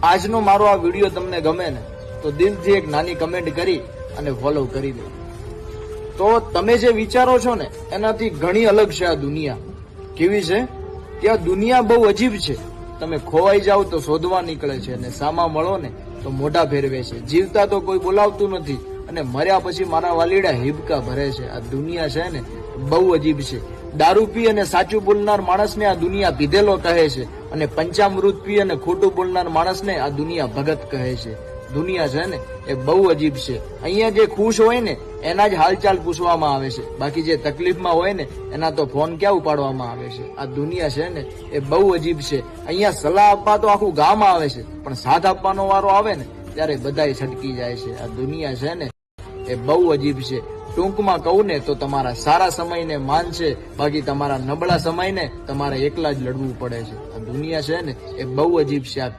આજનો મારો આ વિડીયો તમને ગમે ને તો દિલથી એક નાની કમેન્ટ કરી અને ફોલો કરી દો. તો તમે જે વિચારો છો ને એનાથી ઘણી અલગ છે આ દુનિયા. કેવી છે કે આ દુનિયા બહુ અજીબ છે. તમે ખોવાઈ જાઓ તો શોધવા નીકળે છે અને સામા મળો ને તો મોઢા ફેરવે છે. જીવતા તો કોઈ બોલાવતું નથી અને મર્યા પછી મારા વાલીડા હિબકા ભરે છે. આ દુનિયા છે ને બહુ અજીબ છે. દારૂ પી અને સાચું બોલનાર માણસને આ દુનિયા પીધેલો કહે છે અને પંચામૃત પી અને ખોટું બોલનાર માણસને આ દુનિયા ભગત કહે છે. દુનિયા છે ને એ બહુ અજીબ છે. અહીંયા જે ખુશ હોય ને એના જ હાલચાલ પૂછવામાં આવે છે, બાકી જે તકલીફમાં હોય ને એના તો ફોન ક્યાં ઉપાડવામાં આવે છે. આ દુનિયા છે ને એ બહુ અજીબ છે. અહીંયા સલાહ આપવા તો આખું ગામ આવે છે, પણ સાથ આપવાનો વારો આવે ને ત્યારે બધાય છટકી જાય છે. આ દુનિયા છે ને એ બહુ અજીબ છે. ટૂંકમાં કહું ને તો તમારા સારા સમયને માન છે, બાકી તમારા નબળા સમયને તમારે એકલા જ લડવું પડે છે. આ દુનિયા છે ને એ બહુ અજીબ છે. આ